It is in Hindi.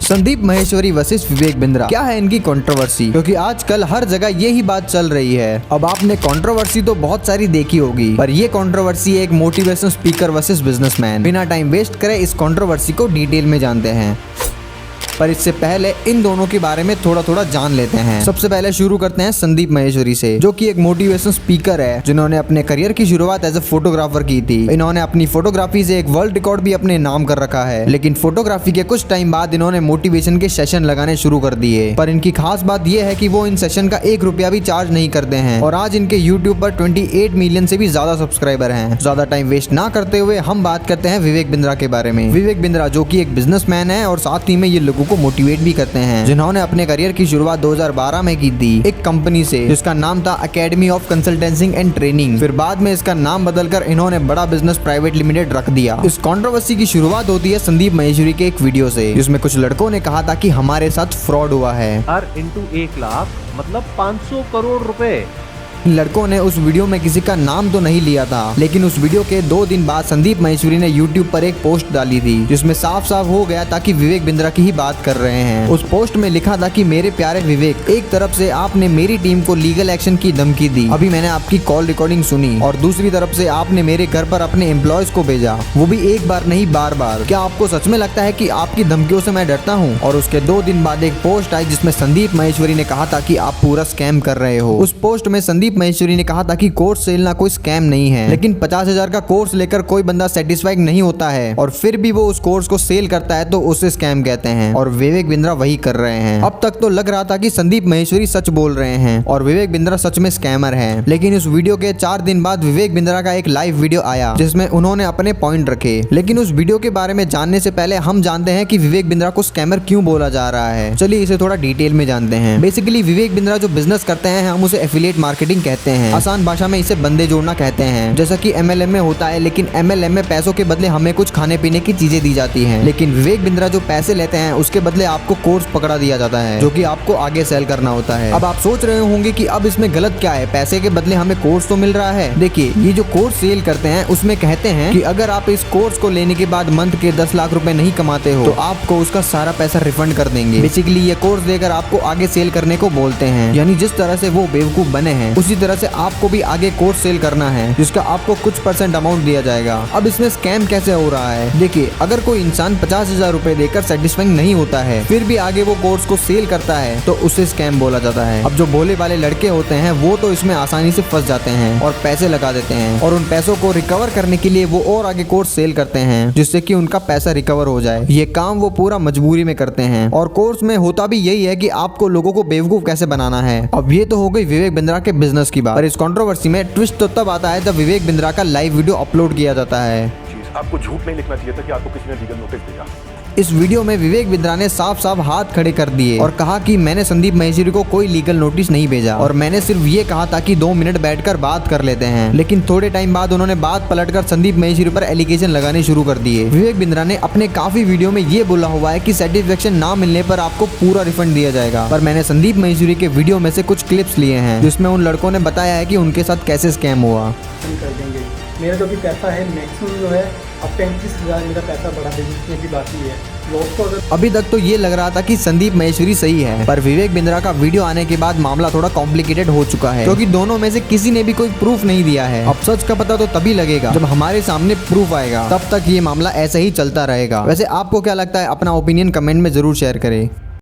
संदीप माहेश्वरी वर्सेस विवेक बिंद्रा, क्या है इनकी कंट्रोवर्सी? क्योंकि आजकल हर जगह यही बात चल रही है। अब आपने कंट्रोवर्सी तो बहुत सारी देखी होगी, पर ये कंट्रोवर्सी है एक मोटिवेशनल स्पीकर वर्सेस बिजनेसमैन। बिना टाइम वेस्ट करे इस कंट्रोवर्सी को डिटेल में जानते हैं, पर इससे पहले इन दोनों के बारे में थोड़ा जान लेते हैं। सबसे पहले शुरू करते हैं संदीप माहेश्वरी से, जो कि एक मोटिवेशनल स्पीकर है जिन्होंने अपने करियर की शुरुआत एज ए फोटोग्राफर की थी। इन्होंने अपनी फोटोग्राफी से एक वर्ल्ड रिकॉर्ड भी अपने नाम कर रखा है, लेकिन फोटोग्राफी के कुछ टाइम बाद इन्होंने मोटिवेशन के सेशन लगाने शुरू कर दिए। पर इनकी खास बात यह है कि वो इन सेशन का 1 रुपया भी चार्ज नहीं करते हैं, और आज इनके यूट्यूब पर 28 मिलियन से भी ज्यादा सब्सक्राइबर हैं। ज्यादा टाइम वेस्ट ना करते हुए हम बात करते हैं विवेक बिंद्रा के बारे में। विवेक बिंद्रा जो कि एक बिजनेसमैन है और साथ ही में ये लोगों को मोटिवेट भी करते हैं, जिन्होंने अपने करियर की शुरुआत 2012 में की थी एक कंपनी से जिसका नाम था एकेडमी ऑफ कंसल्टेंसिंग एंड ट्रेनिंग। फिर बाद में इसका नाम बदलकर इन्होंने बड़ा बिजनेस प्राइवेट लिमिटेड रख दिया। इस कंट्रोवर्सी की शुरुआत होती है संदीप माहेश्वरी के एक वीडियो से, जिसमें कुछ लड़कों ने कहा था कि हमारे साथ फ्रॉड हुआ है। R/1 लाख मतलब 500 करोड़ रुपए। लड़कों ने उस वीडियो में किसी का नाम तो नहीं लिया था, लेकिन उस वीडियो के 2 दिन बाद संदीप माहेश्वरी ने यूट्यूब पर एक पोस्ट डाली थी, जिसमें साफ साफ हो गया था कि विवेक बिंद्रा की ही बात कर रहे हैं। उस पोस्ट में लिखा था कि मेरे प्यारे विवेक, एक तरफ से आपने मेरी टीम को लीगल एक्शन की धमकी दी, अभी मैंने आपकी कॉल रिकॉर्डिंग सुनी, और दूसरी तरफ से आपने मेरे घर पर अपने एम्प्लॉयज को भेजा, वो भी एक बार नहीं बार बार। क्या आपको सच में लगता है कि आपकी धमकियों से मैं डरता हूँ? और उसके 2 दिन बाद एक पोस्ट आई जिसमें संदीप माहेश्वरी ने कहा था कि आप पूरा स्कैम कर रहे हो। उस पोस्ट में संदीप माहेश्वरी ने कहा था कि कोर्स सेल कोई स्कैम नहीं है, लेकिन 50,000 का कोर्स लेकर कोई बंदा सेटिस्फाइड नहीं होता है, और फिर भी वो उस कोर्स को सेल करता है तो उसे स्कैम कहते हैं, और विवेक बिंद्रा वही कर रहे हैं। अब तक तो लग रहा था कि संदीप माहेश्वरी सच बोल रहे हैं और विवेक बिंद्रा सच में स्कैमर है, लेकिन इस वीडियो के 4 दिन बाद विवेक बिंद्रा का एक लाइव वीडियो आया जिसमें उन्होंने अपने पॉइंट रखे। लेकिन उस वीडियो के बारे में जानने से पहले हम जानते हैं कि विवेक बिंद्रा को स्कैमर क्यों बोला जा रहा है। चलिए इसे थोड़ा डिटेल में जानते हैं। बेसिकली विवेक बिंद्रा जो बिजनेस करते हैं हम उसे एफिलिएट मार्केटिंग कहते हैं, आसान भाषा में इसे बंदे जोड़ना कहते हैं, जैसा कि MLM में होता है। लेकिन MLM में पैसों के बदले हमें कुछ खाने पीने की चीजें दी जाती हैं, लेकिन विवेक बिंद्रा जो पैसे लेते हैं उसके बदले आपको कोर्स पकड़ा दिया जाता है जो कि आपको आगे सेल करना होता है। अब आप सोच रहे होंगे कि अब इसमें गलत क्या है, पैसे के बदले हमें कोर्स तो मिल रहा है। देखिए, ये जो कोर्स सेल करते हैं उसमें कहते हैं कि अगर आप इस कोर्स को लेने के बाद मंथ के 10 लाख रुपए नहीं कमाते हो तो आपको उसका सारा पैसा रिफंड कर देंगे। बेसिकली ये कोर्स देकर आपको आगे सेल करने को बोलते हैं, यानी जिस तरह से वो बेवकूफ बने हैं उसी तरह से आपको भी आगे कोर्स सेल करना है, जिसका आपको कुछ % अमाउंट दिया जाएगा। अब इसमें स्कैम कैसे हो रहा है? देखिए, अगर कोई इंसान 50,000 रुपए देकर सेटिस्फाइंग नहीं होता है फिर भी आगे वो कोर्स को सेल करता है तो उसे स्कैम बोला जाता है। अब जो भोले वाले लड़के होते हैं वो तो इसमें आसानी से फंस जाते हैं और पैसे लगा देते हैं, और उन पैसों को रिकवर करने के लिए वो और आगे कोर्स सेल करते हैं जिससे कि उनका पैसा रिकवर हो जाए। ये काम वो पूरा मजबूरी में करते हैं, और कोर्स में होता भी यही है कि आपको लोगों को बेवकूफ कैसे बनाना है। अब ये तो हो गई विवेक बिंद्रा के बिजनेस की बात, पर इस कंट्रोवर्सी में ट्विस्ट तो तब आता है जब विवेक बिंद्रा का लाइव वीडियो अपलोड किया जाता है। आपको झूठ नहीं लिखना चाहिए था कि आपको किसी ने लीगल नोटिस दिया। इस वीडियो में विवेक बिंद्रा ने साफ साफ हाथ खड़े कर दिए और कहा कि मैंने संदीप माहेश्वरी को कोई लीगल नोटिस नहीं भेजा, और मैंने सिर्फ ये कहा था कि 2 मिनट बैठकर बात कर लेते हैं। लेकिन थोड़े टाइम बाद उन्होंने बात पलटकर संदीप माहेश्वरी पर एलिगेशन लगाने शुरू कर दिए। विवेक बिंद्रा ने अपने काफी वीडियो में ये बोला हुआ है कि सेटिस्फेक्शन ना मिलने पर आपको पूरा रिफंड दिया जाएगा, पर मैंने संदीप माहेश्वरी के वीडियो में से कुछ क्लिप्स लिए हैं जिसमें उन लड़कों ने बताया है कि उनके साथ कैसे स्कैम हुआ। कर देंगे। मेरा जो भी पैसा है मैक्सिमम जो है अब 35,000 मेरा पैसा बड़ा बिजनेस में भी बाकी है। लोग तो अभी तक तो ये लग रहा था कि संदीप माहेश्वरी सही है, पर विवेक बिंद्रा का वीडियो आने के बाद मामला थोड़ा कॉम्प्लिकेटेड हो चुका है, क्योंकि दोनों में से किसी ने भी कोई प्रूफ नहीं दिया है। अब सच का पता तो तभी लगेगा जब हमारे सामने प्रूफ आएगा, तब तक ये मामला ऐसे ही चलता रहेगा। वैसे आपको क्या लगता है? अपना ओपिनियन कमेंट में जरूर शेयर करें।